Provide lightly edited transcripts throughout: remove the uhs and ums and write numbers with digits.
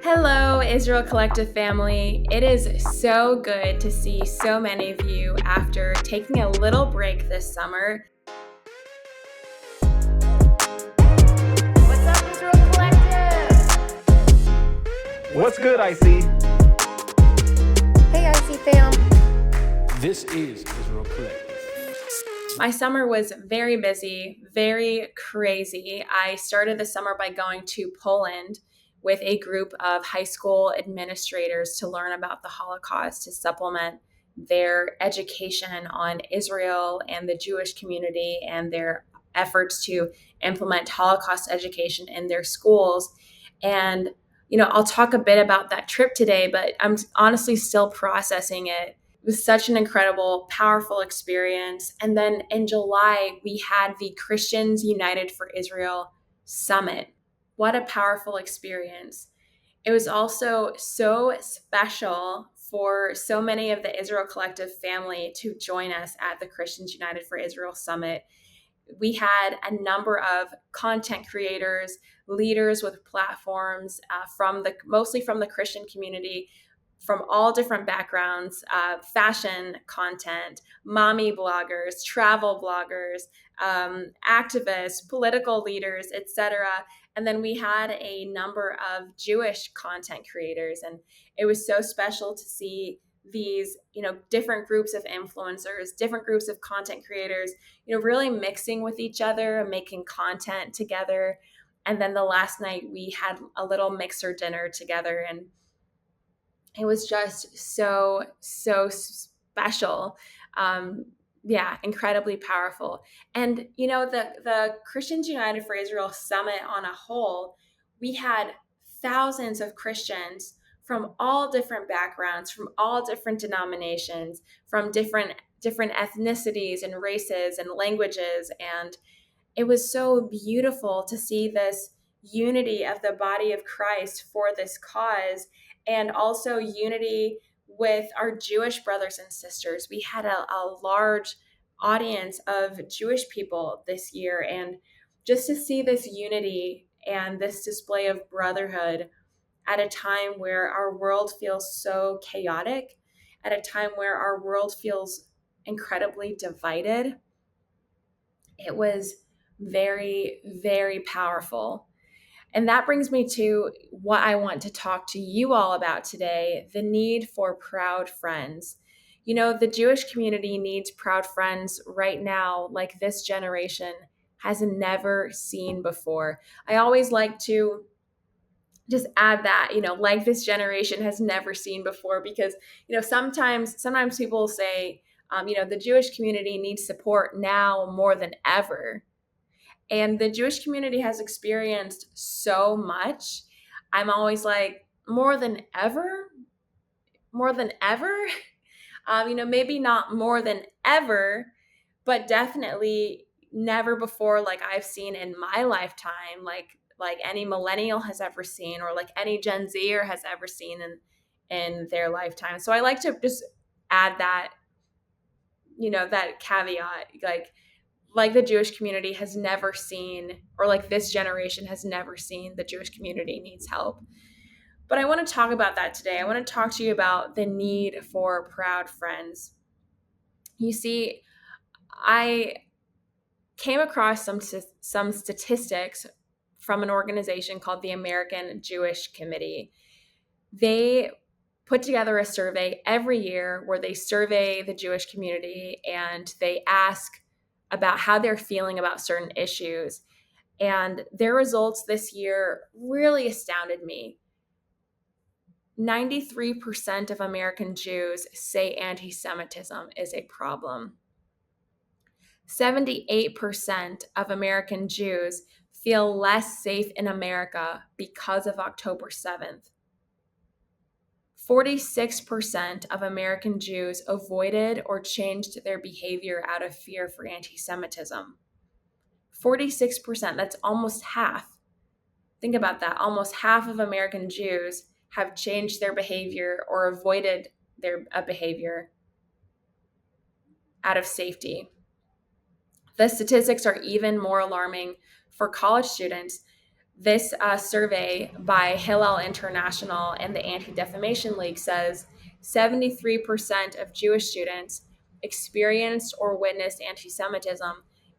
Hello, Israel Collective family. It is so good to see so many of you after taking a little break this summer. What's up, Israel Collective? What's good, IC? Hey, IC fam. This is Israel Collective. My summer was very busy, very crazy. I started the summer by going to Poland with a group of high school administrators to learn about the Holocaust, to supplement their education on Israel and the Jewish community and their efforts to implement Holocaust education in their schools. And, I'll talk a bit about that trip today, but I'm honestly still processing it. It was such an incredible, powerful experience. And then in July, we had the Christians United for Israel Summit. What a powerful experience. It was also so special for so many of the Israel Collective family to join us at the Christians United for Israel Summit. We had a number of content creators, leaders with platforms mostly from the Christian community, from all different backgrounds, fashion content, mommy bloggers, travel bloggers, activists, political leaders, etc. And then we had a number of Jewish content creators, and it was so special to see these, different groups of influencers, different groups of content creators, really mixing with each other, making content together. And then the last night we had a little mixer dinner together, and it was just so special. Incredibly powerful. And the Christians United for Israel Summit on a whole, we had thousands of Christians from all different backgrounds, from all different denominations, from different ethnicities and races and languages. And it was so beautiful to see this unity of the body of Christ for this cause, and also unity with our Jewish brothers and sisters. We had a large audience of Jewish people this year, and just to see this unity and this display of brotherhood at a time where our world feels so chaotic, at a time where our world feels incredibly divided, it was very, very powerful. And that brings me to what I want to talk to you all about today, the need for proud friends. The Jewish community needs proud friends right now, like this generation has never seen before. I always like to just add that, like this generation has never seen before, because, sometimes people say, the Jewish community needs support now more than ever. And the Jewish community has experienced so much. I'm always like, more than ever? More than ever? Maybe not more than ever, but definitely never before, like I've seen in my lifetime, like any millennial has ever seen, or like any Gen Zer has ever seen in their lifetime. So I like to just add that, that caveat, like the Jewish community has never seen, or like this generation has never seen, the Jewish community needs help. But I want to talk about that today. I want to talk to you about the need for proud friends. You see, I came across some statistics from an organization called the American Jewish Committee. They put together a survey every year where they survey the Jewish community and they ask about how they're feeling about certain issues. And their results this year really astounded me. 93% of American Jews say antisemitism is a problem. 78% of American Jews feel less safe in America because of October 7th. 46% of American Jews avoided or changed their behavior out of fear for anti-Semitism. 46%, that's almost half. Think about that. Almost half of American Jews have changed their behavior or avoided their behavior out of safety. The statistics are even more alarming for college students. This survey by Hillel International and the Anti-Defamation League says 73% of Jewish students experienced or witnessed anti-Semitism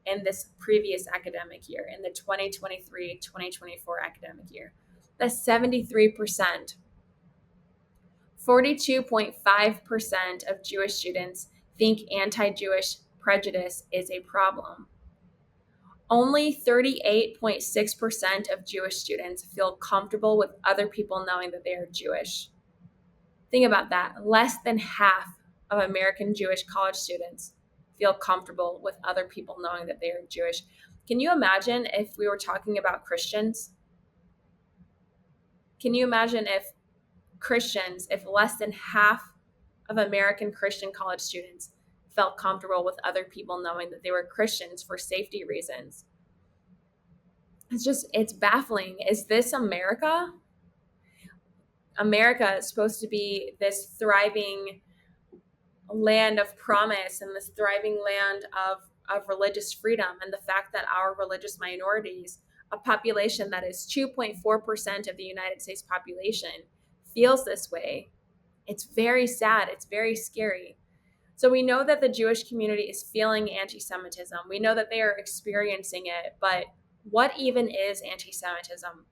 in this previous academic year, in the 2023-2024 academic year. That's 73%. 42.5% of Jewish students think anti-Jewish prejudice is a problem. Only 38.6% of Jewish students feel comfortable with other people knowing that they are Jewish. Think about that. Less than half of American Jewish college students feel comfortable with other people knowing that they are Jewish. Can you imagine if we were talking about Christians? Can you imagine if if less than half of American Christian college students felt comfortable with other people knowing that they were Christians for safety reasons? It's baffling. Is this America? America is supposed to be this thriving land of promise and this thriving land of religious freedom. And the fact that our religious minorities, a population that is 2.4% of the United States population, feels this way, it's very sad. It's very scary. So we know that the Jewish community is feeling anti-Semitism. We know that they are experiencing it, but what even is anti-Semitism?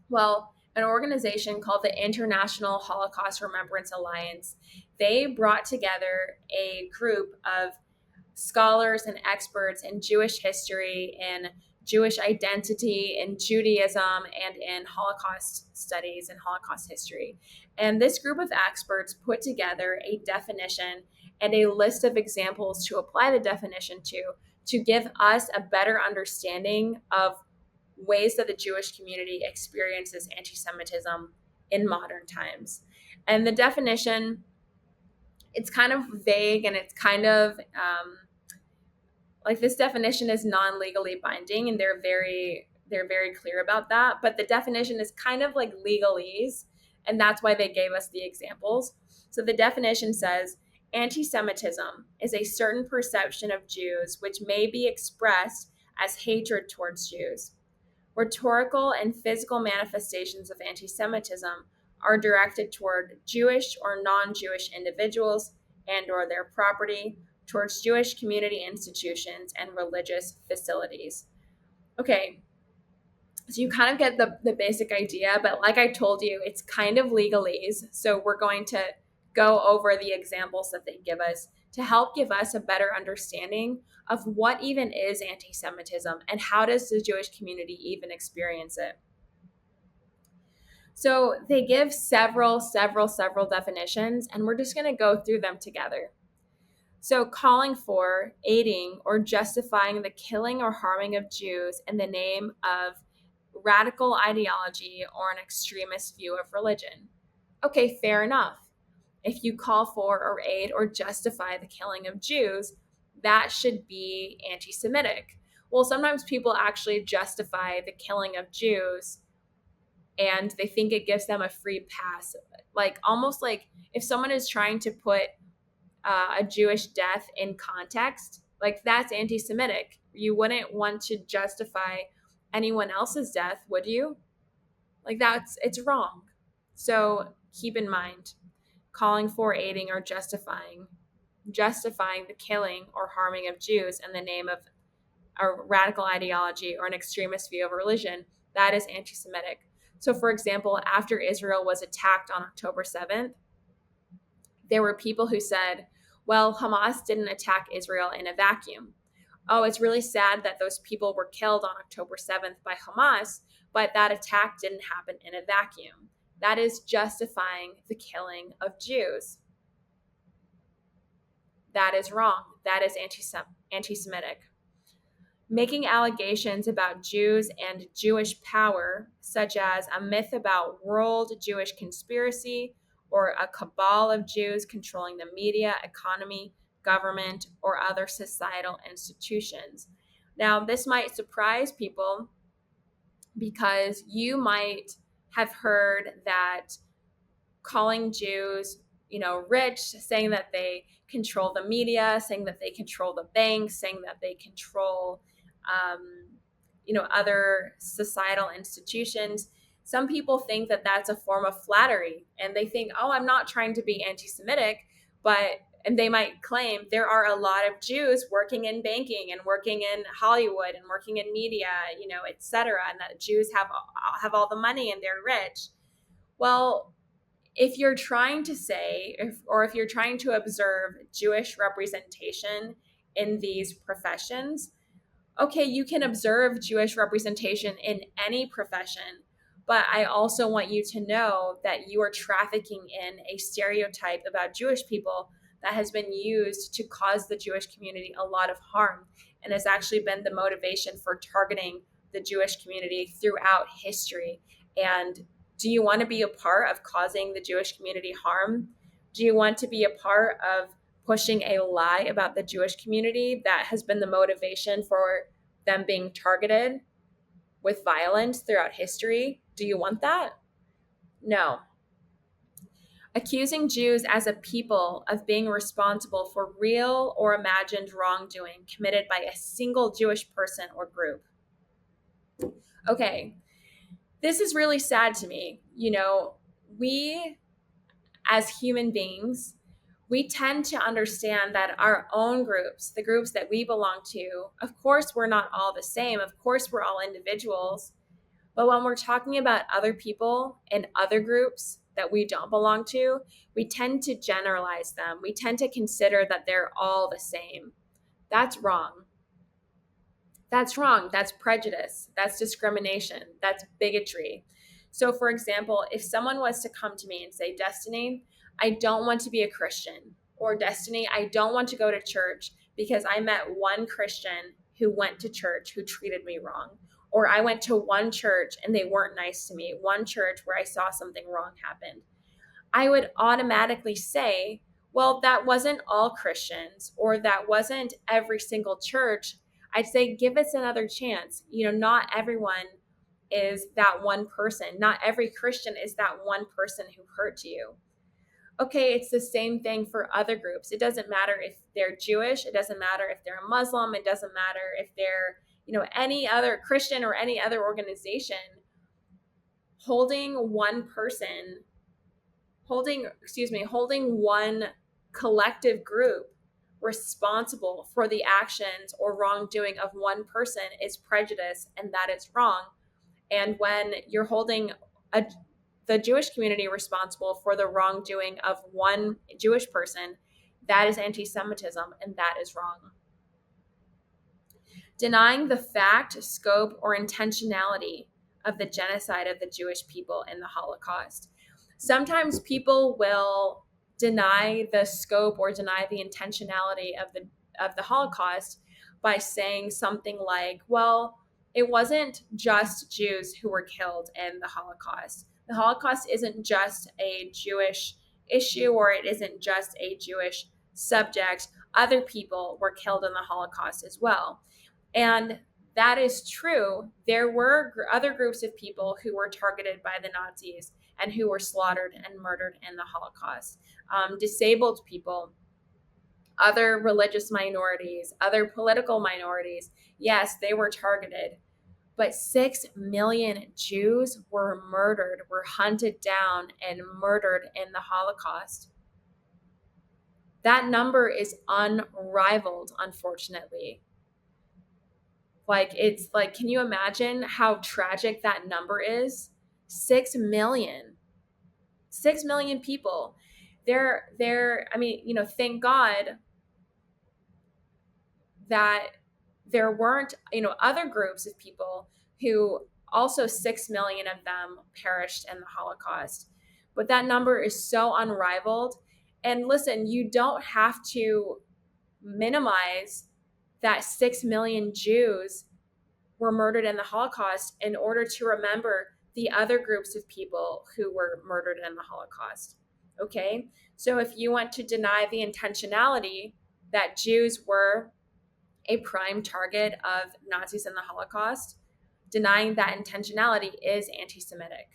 Well, an organization called the International Holocaust Remembrance Alliance, they brought together a group of scholars and experts in Jewish history, in Jewish identity, in Judaism, and in Holocaust studies and Holocaust history. And this group of experts put together a definition and a list of examples to apply the definition to give us a better understanding of ways that the Jewish community experiences anti Semitism in modern times. And the definition, it's kind of vague and it's kind of like this definition is non-legally binding, and they're very clear about that, but the definition is kind of like legalese, and that's why they gave us the examples. So the definition says anti-Semitism is a certain perception of Jews which may be expressed as hatred towards Jews. Rhetorical and physical manifestations of anti-Semitism are directed toward Jewish or non-Jewish individuals and or their property, towards Jewish community institutions and religious facilities. Okay, so you kind of get the basic idea, but like I told you, it's kind of legalese. So we're going to go over the examples that they give us to help give us a better understanding of what even is anti-Semitism and how does the Jewish community even experience it. So they give several definitions, and we're just going to go through them together. So, calling for, aiding, or justifying the killing or harming of Jews in the name of radical ideology or an extremist view of religion. Okay, fair enough. If you call for or aid or justify the killing of Jews, that should be anti Semitic. Well, sometimes people actually justify the killing of Jews and they think it gives them a free pass. Like, almost like if someone is trying to put a Jewish death in context, like that's anti Semitic. You wouldn't want to justify anyone else's death, would you? Like, it's wrong. So keep in mind, calling for, aiding, or justifying the killing or harming of Jews in the name of a radical ideology or an extremist view of religion, that is anti Semitic. So, for example, after Israel was attacked on October 7th, there were people who said, well, Hamas didn't attack Israel in a vacuum. Oh, it's really sad that those people were killed on October 7th by Hamas, but that attack didn't happen in a vacuum. That is justifying the killing of Jews. That is wrong. That is anti-Semitic. Making allegations about Jews and Jewish power, such as a myth about world Jewish conspiracy or a cabal of Jews controlling the media, economy, government, or other societal institutions. Now, this might surprise people because you might have heard that calling Jews, rich, saying that they control the media, saying that they control the banks, saying that they control other societal institutions, some people think that that's a form of flattery, and they think, oh, I'm not trying to be anti-Semitic, and they might claim there are a lot of Jews working in banking and working in Hollywood and working in media, et cetera, and that Jews have all the money and they're rich. Well, if you're trying to say, if you're trying to observe Jewish representation in these professions, okay, you can observe Jewish representation in any profession, but I also want you to know that you are trafficking in a stereotype about Jewish people that has been used to cause the Jewish community a lot of harm and has actually been the motivation for targeting the Jewish community throughout history. And do you want to be a part of causing the Jewish community harm? Do you want to be a part of pushing a lie about the Jewish community that has been the motivation for them being targeted with violence throughout history? Do you want that? No. Accusing Jews as a people of being responsible for real or imagined wrongdoing committed by a single Jewish person or group. Okay, this is really sad to me. We as human beings, we tend to understand that our own groups, the groups that we belong to, of course, we're not all the same. Of course, we're all individuals. But when we're talking about other people and other groups that we don't belong to, we tend to generalize them. We tend to consider that they're all the same. That's wrong. That's wrong. That's prejudice. That's discrimination. That's bigotry. So, for example, if someone was to come to me and say, Destiny, I don't want to be a Christian, or Destiny, I don't want to go to church because I met one Christian who went to church who treated me wrong, or I went to one church and they weren't nice to me, one church where I saw something wrong happen, I would automatically say, well, that wasn't all Christians, or that wasn't every single church. I'd say, give us another chance. Not everyone is that one person. Not every Christian is that one person who hurt you. Okay, it's the same thing for other groups. It doesn't matter if they're Jewish. It doesn't matter if they're a Muslim. It doesn't matter if they're, any other Christian or any other organization. Holding one person holding one collective group responsible for the actions or wrongdoing of one person is prejudice, and that is wrong. And when you're holding the Jewish community responsible for the wrongdoing of one Jewish person, that is anti-Semitism, and that is wrong. Denying the fact, scope, or intentionality of the genocide of the Jewish people in the Holocaust. Sometimes people will deny the scope or deny the intentionality of the Holocaust by saying something like, well, it wasn't just Jews who were killed in the Holocaust. The Holocaust isn't just a Jewish issue, or it isn't just a Jewish subject. Other people were killed in the Holocaust as well. And that is true. There were other groups of people who were targeted by the Nazis and who were slaughtered and murdered in the Holocaust. Disabled people, other religious minorities, other political minorities, yes, they were targeted. But 6 million Jews were murdered, were hunted down and murdered in the Holocaust. That number is unrivaled, unfortunately. It's like, can you imagine how tragic that number is? 6 million. 6 million people. Thank God that there weren't, other groups of people who also 6 million of them perished in the Holocaust. But that number is so unrivaled. And listen, you don't have to minimize that 6 million Jews were murdered in the Holocaust in order to remember the other groups of people who were murdered in the Holocaust. Okay? So if you want to deny the intentionality that Jews were a prime target of Nazis in the Holocaust, denying that intentionality is anti-Semitic.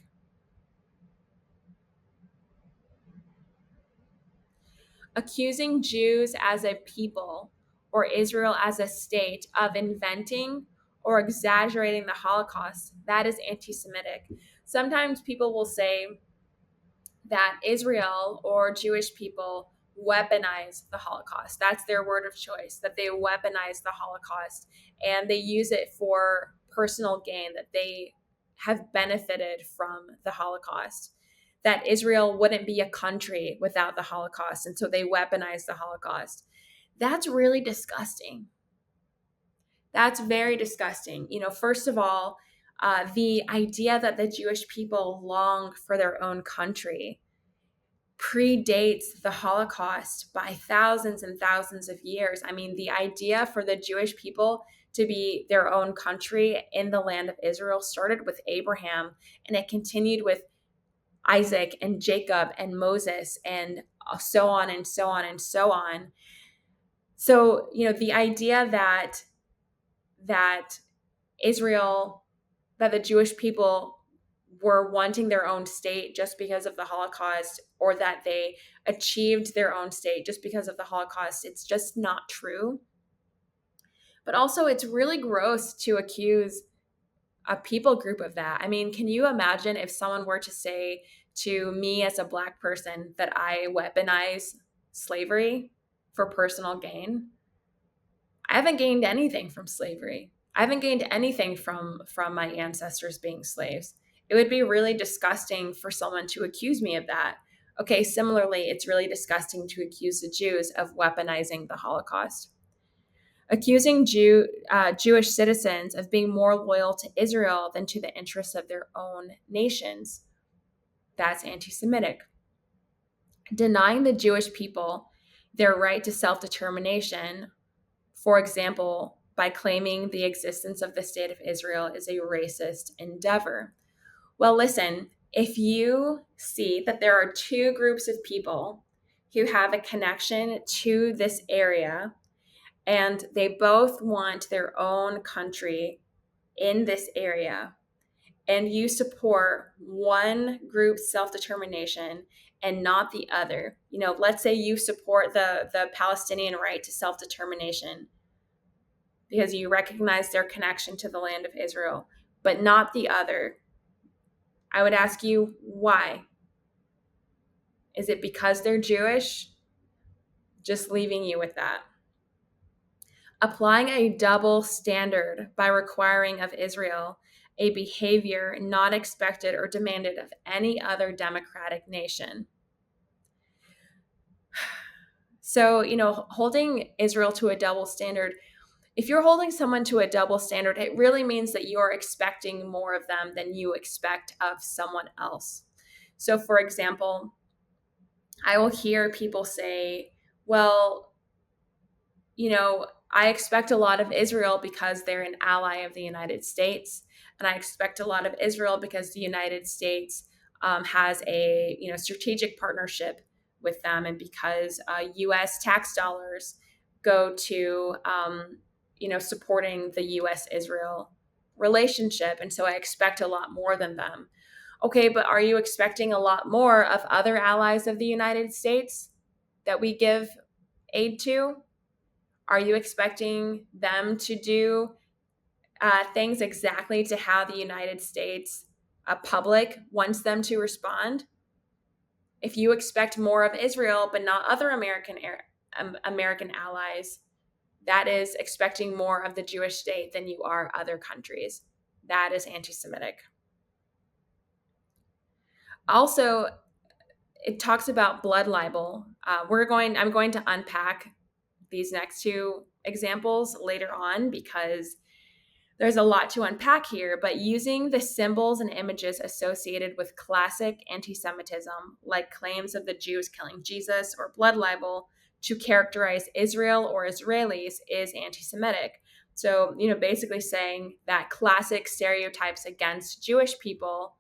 Accusing Jews as a people or Israel as a state of inventing or exaggerating the Holocaust, that is anti-Semitic. Sometimes people will say that Israel or Jewish people weaponize the Holocaust. That's their word of choice, that they weaponize the Holocaust and they use it for personal gain, that they have benefited from the Holocaust, that Israel wouldn't be a country without the Holocaust. And so they weaponize the Holocaust. That's really disgusting. That's very disgusting. First of all, the idea that the Jewish people long for their own country predates the Holocaust by thousands and thousands of years. I mean, the idea for the Jewish people to be their own country in the land of Israel started with Abraham, and it continued with Isaac and Jacob and Moses and so on and so on and so on. So, the idea that Israel, that the Jewish people were wanting their own state just because of the Holocaust, or that they achieved their own state just because of the Holocaust, it's just not true. But also, it's really gross to accuse a people group of that. I mean, can you imagine if someone were to say to me as a Black person that I weaponize slavery for personal gain? I haven't gained anything from slavery. I haven't gained anything from my ancestors being slaves. It would be really disgusting for someone to accuse me of that. Okay, similarly, it's really disgusting to accuse the Jews of weaponizing the Holocaust. Accusing Jewish citizens of being more loyal to Israel than to the interests of their own nations, that's anti-Semitic. Denying the Jewish people their right to self-determination, for example, by claiming the existence of the state of Israel, is a racist endeavor. Well, listen, if you see that there are two groups of people who have a connection to this area and they both want their own country in this area, and you support one group's self-determination and not the other, let's say you support the Palestinian right to self-determination because you recognize their connection to the land of Israel, but not the other, I would ask you, why? Is it because they're Jewish? Just leaving you with that. Applying a double standard by requiring of Israel a behavior not expected or demanded of any other democratic nation. So, holding Israel to a double standard, if you're holding someone to a double standard, it really means that you're expecting more of them than you expect of someone else. So, for example, I will hear people say, well, I expect a lot of Israel because they're an ally of the United States. And I expect a lot of Israel because the United States has a strategic partnership with them, and because U.S. tax dollars go to supporting the U.S.-Israel relationship. And so I expect a lot more than them. Okay, but are you expecting a lot more of other allies of the United States that we give aid to? Are you expecting them to do things exactly to how the United States public wants them to respond? If you expect more of Israel but not other American allies, that is expecting more of the Jewish state than you are other countries. That is anti-Semitic. Also, it talks about blood libel. I'm going to unpack these next two examples later on because there's a lot to unpack here, but using the symbols and images associated with classic anti-Semitism, like claims of the Jews killing Jesus or blood libel, to characterize Israel or Israelis is anti-Semitic. So, basically saying that classic stereotypes against Jewish people,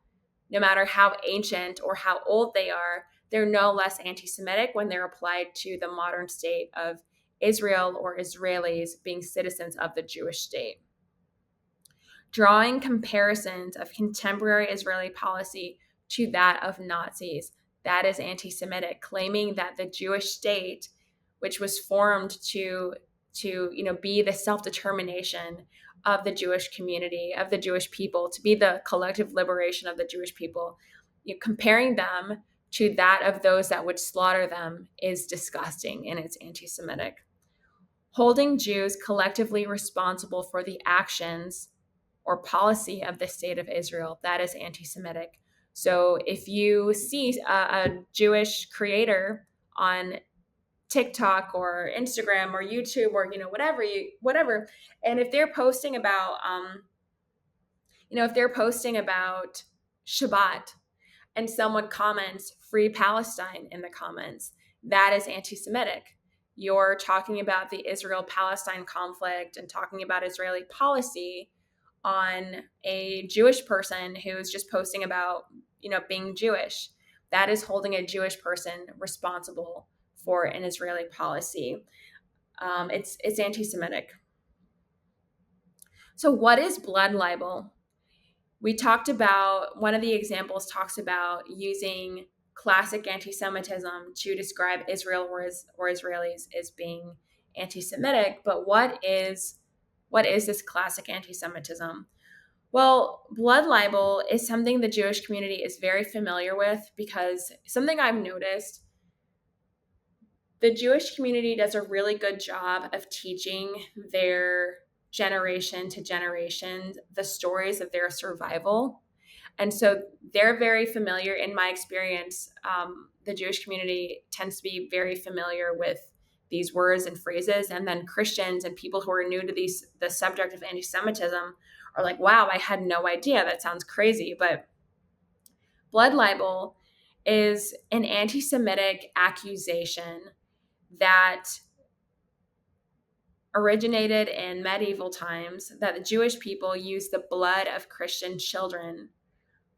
no matter how ancient or how old they are, they're no less anti-Semitic when they're applied to the modern state of Israel or Israelis being citizens of the Jewish state. Drawing comparisons of contemporary Israeli policy to that of Nazis, that is anti-Semitic. Claiming that the Jewish state, which was formed to be the self-determination of the Jewish community, of the Jewish people, to be the collective liberation of the Jewish people. Comparing them to that of those that would slaughter them is disgusting and it's anti-Semitic. Holding Jews collectively responsible for the actions or policy of the state of Israel, that is anti-Semitic. So if you see a Jewish creator on TikTok or Instagram or YouTube or whatever, and if they're posting about Shabbat and someone comments free Palestine in the comments, that is anti-Semitic. You're talking about the Israel-Palestine conflict and talking about Israeli policy on a Jewish person who's just posting about, being Jewish. That is holding a Jewish person responsible for an Israeli policy. It's anti-Semitic. So what is blood libel? We talked about, one of the examples talks about using classic anti-Semitism to describe Israel or Israelis as being anti-Semitic. But what is this classic anti-Semitism? Well, blood libel is something the Jewish community is very familiar with, because something I've noticed, the Jewish community does a really good job of teaching their generation to generation the stories of their survival. And so they're very familiar, in my experience, the Jewish community tends to be very familiar with these words and phrases. And then Christians and people who are new to the subject of anti-Semitism are like, wow, I had no idea. That sounds crazy. But blood libel is an anti-Semitic accusation that originated in medieval times, that the Jewish people used the blood of Christian children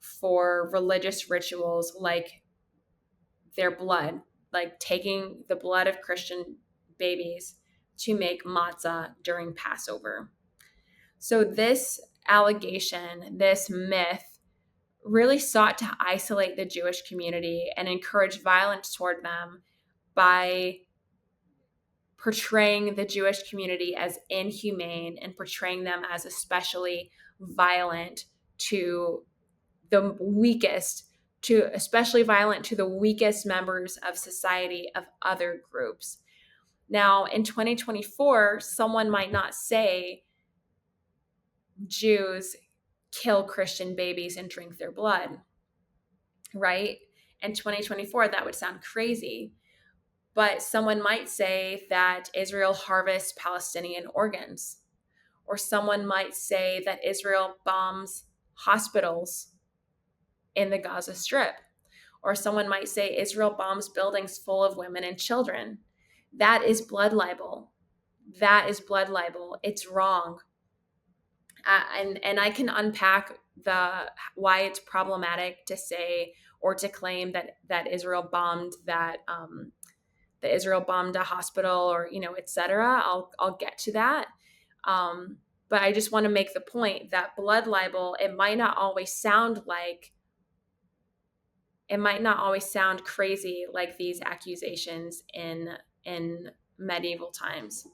for religious rituals, like their blood, like taking the blood of Christian babies to make matzah during Passover. So this allegation, this myth, really sought to isolate the Jewish community and encourage violence toward them by portraying the Jewish community as inhumane and portraying them as especially violent to the weakest, to especially violent to the weakest members of society of other groups. Now, in 2024, someone might not say Jews kill Christian babies and drink their blood, right? In 2024, that would sound crazy. But someone might say that Israel harvests Palestinian organs, or someone might say that Israel bombs hospitals in the Gaza Strip, or someone might say Israel bombs buildings full of women and children. That is blood libel. That is blood libel. It's wrong. And I can unpack why it's problematic to say or to claim that Israel bombed a hospital, or etc. I'll get to that. But I just want to make the point that blood libel, it might not always sound crazy like these accusations in medieval times.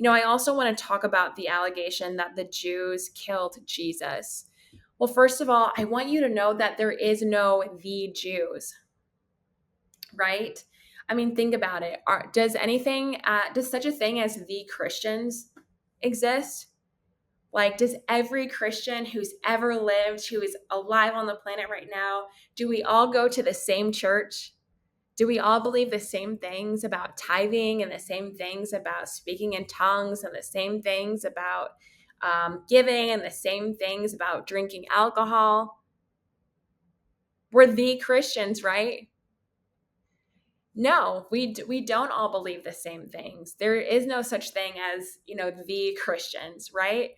I also want to talk about the allegation that the Jews killed Jesus. Well, first of all, I want you to know that there is no the Jews, right? I mean, think about it. Does such a thing as the Christians exist? Like, does every Christian who's ever lived, who is alive on the planet right now, do we all go to the same church? Do we all believe the same things about tithing, and the same things about speaking in tongues, and the same things about giving, and the same things about drinking alcohol? We're the Christians, right? No, we don't all believe the same things. There is no such thing as, the Christians, right?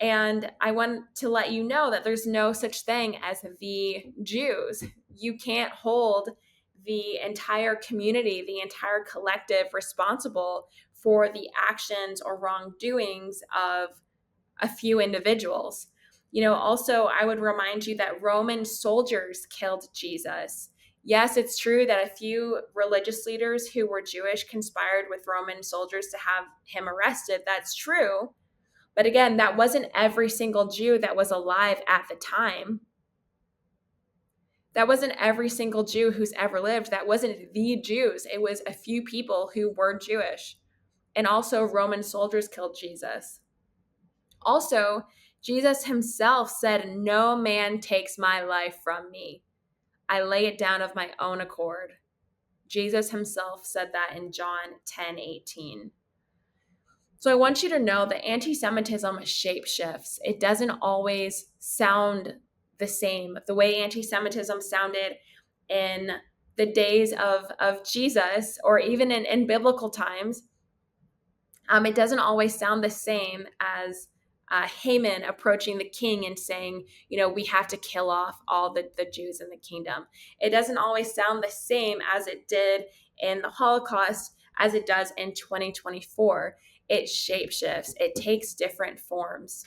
And I want to let you know that there's no such thing as the Jews. You can't hold the entire community, the entire collective responsible for the actions or wrongdoings of a few individuals. Also, I would remind you that Roman soldiers killed Jesus. Yes, it's true that a few religious leaders who were Jewish conspired with Roman soldiers to have him arrested. That's true. But again, that wasn't every single Jew that was alive at the time. That wasn't every single Jew who's ever lived. That wasn't the Jews. It was a few people who were Jewish. And also, Roman soldiers killed Jesus. Also, Jesus himself said, "No man takes my life from me. I lay it down of my own accord." Jesus himself said that in John 10:18. So I want you to know that anti-Semitism shapeshifts. It doesn't always sound the same. The way anti-Semitism sounded in the days of Jesus, or even in biblical times, it doesn't always sound the same as Haman approaching the king and saying, we have to kill off all the Jews in the kingdom. It doesn't always sound the same as it did in the Holocaust, as it does in 2024. It shapeshifts, it takes different forms.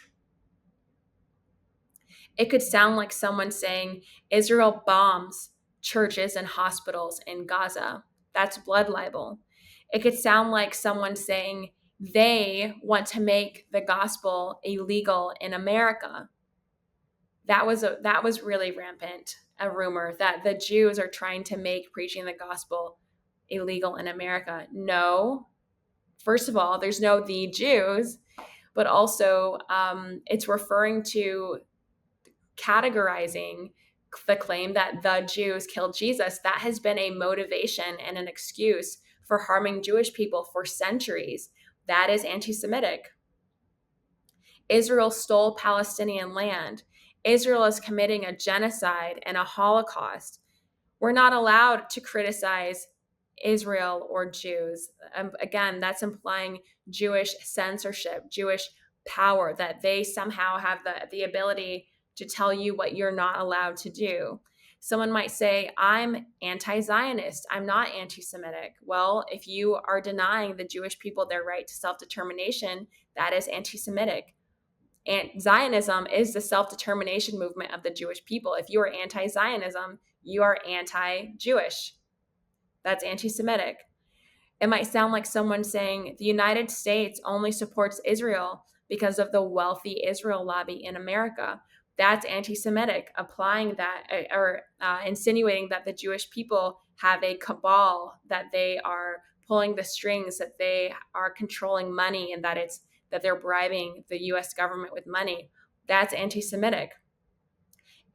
It could sound like someone saying, Israel bombs churches and hospitals in Gaza. That's blood libel. It could sound like someone saying, they want to make the gospel illegal in America. That was really rampant, a rumor that the Jews are trying to make preaching the gospel illegal in America. No. First of all, there's no the Jews, but also it's referring to categorizing the claim that the Jews killed Jesus. That has been a motivation and an excuse for harming Jewish people for centuries. That is anti-Semitic. Israel stole Palestinian land. Israel is committing a genocide and a Holocaust. We're not allowed to criticize Israel or Jews. Again, that's implying Jewish censorship, Jewish power, that they somehow have the ability to tell you what you're not allowed to do. Someone might say, I'm anti-Zionist. I'm not anti-Semitic. Well, if you are denying the Jewish people their right to self-determination, that is anti-Semitic. And Zionism is the self-determination movement of the Jewish people. If you are anti-Zionism, you are anti-Jewish. That's anti-Semitic. It might sound like someone saying the United States only supports Israel because of the wealthy Israel lobby in America. That's anti-Semitic, applying that or insinuating that the Jewish people have a cabal, that they are pulling the strings, that they are controlling money, and that they're bribing the US government with money. That's anti-Semitic.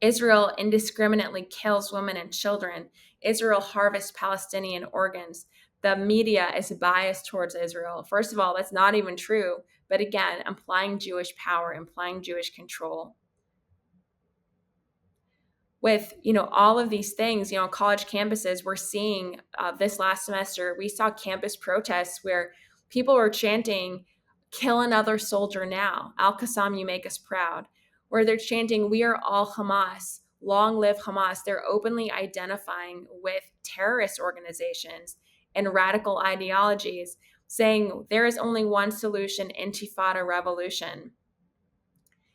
Israel indiscriminately kills women and children. Israel harvests Palestinian organs. The media is biased towards Israel. First of all, that's not even true. But again, implying Jewish power, implying Jewish control. With all of these things, college campuses, we're seeing this last semester, we saw campus protests where people were chanting, "Kill another soldier now. Al-Qassam, you make us proud." Where they're chanting, "We are all Hamas. Long live Hamas." They're openly identifying with terrorist organizations and radical ideologies, saying there is only one solution: intifada revolution.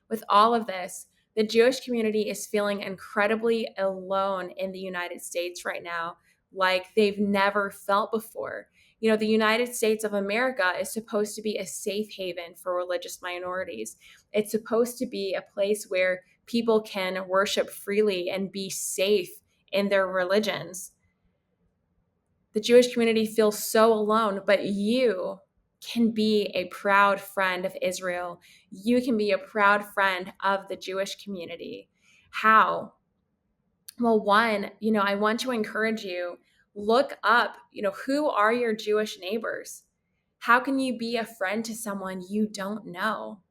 With all of this, the Jewish community is feeling incredibly alone in the United States right now, like they've never felt before. The United States of America is supposed to be a safe haven for religious minorities. It's supposed to be a place where people can worship freely and be safe in their religions. The Jewish community feels so alone, but you can be a proud friend of Israel. You can be a proud friend of the Jewish community. How? Well, one, I want to encourage you, look up, who are your Jewish neighbors? How can you be a friend to someone you don't know?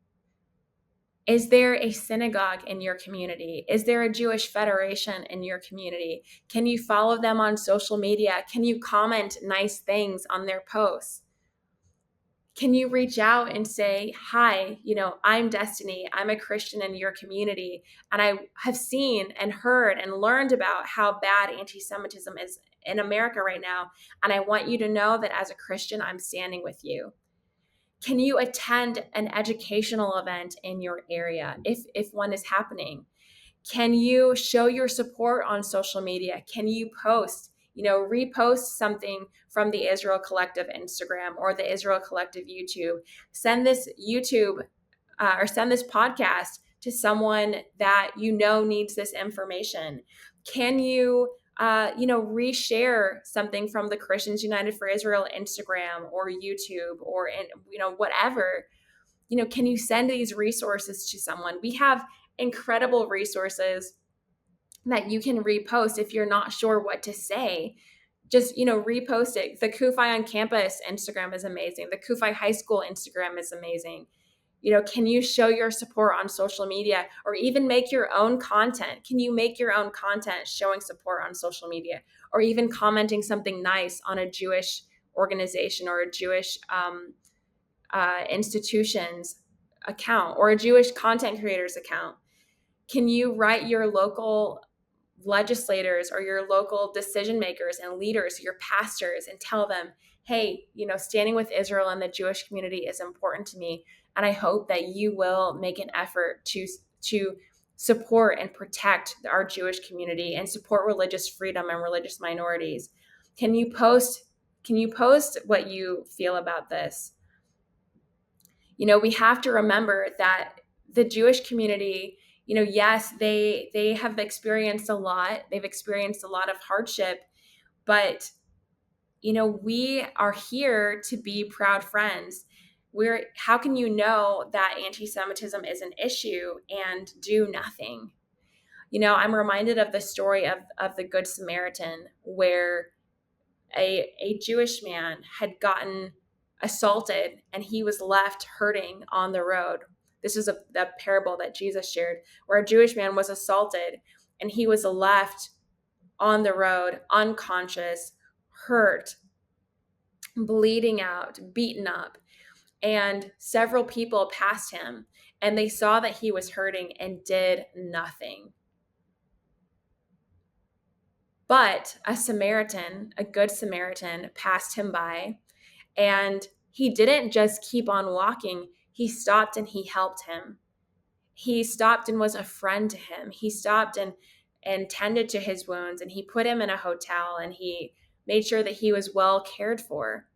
Is there a synagogue in your community? Is there a Jewish federation in your community? Can you follow them on social media? Can you comment nice things on their posts? Can you reach out and say, "Hi, I'm Destiny. I'm a Christian in your community, and I have seen and heard and learned about how bad anti-Semitism is in America right now. And I want you to know that as a Christian, I'm standing with you." Can you attend an educational event in your area if one is happening? Can you show your support on social media? Can you post, repost something from the Israel Collective Instagram or the Israel Collective YouTube? Send this YouTube or send this podcast to someone that you know needs this information? Can you, reshare something from the Christians United for Israel Instagram or YouTube or, whatever? Can you send these resources to someone? We have incredible resources that you can repost if you're not sure what to say. Just, repost it. The Kufi on campus Instagram is amazing. The Kufi high school Instagram is amazing. Can you show your support on social media or even make your own content? Can you make your own content showing support on social media or even commenting something nice on a Jewish organization or a Jewish institution's account or a Jewish content creator's account? Can you write your local legislators or your local decision makers and leaders, your pastors, and tell them, hey, standing with Israel and the Jewish community is important to me, and I hope that you will make an effort to support and protect our Jewish community and support religious freedom and religious minorities? Can you post what you feel about this? We have to remember that the Jewish community, yes, they have experienced a lot. They've experienced a lot of hardship, but we are here to be proud friends. How can you know that anti-Semitism is an issue and do nothing? I'm reminded of the story of the Good Samaritan, where a Jewish man had gotten assaulted and he was left hurting on the road. This is a parable that Jesus shared, where a Jewish man was assaulted and he was left on the road, unconscious, hurt, bleeding out, beaten up. And several people passed him and they saw that he was hurting and did nothing. But a Samaritan, a good Samaritan, passed him by, and he didn't just keep on walking. He stopped and he helped him. He stopped and was a friend to him. He stopped and tended to his wounds, and he put him in a hotel, and he made sure that he was well cared for.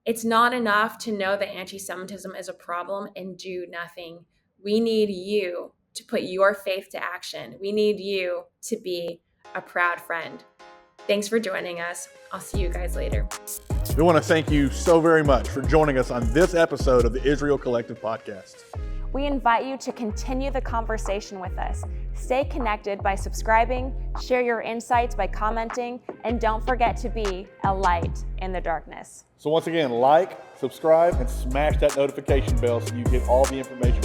It's not enough to know that anti-Semitism is a problem and do nothing. We need you to put your faith to action. We need you to be a proud friend. Thanks for joining us. I'll see you guys later. We want to thank you so very much for joining us on this episode of the Israel Collective Podcast. We invite you to continue the conversation with us. Stay connected by subscribing, share your insights by commenting, and don't forget to be a light in the darkness. So once again, like, subscribe, and smash that notification bell so you get all the information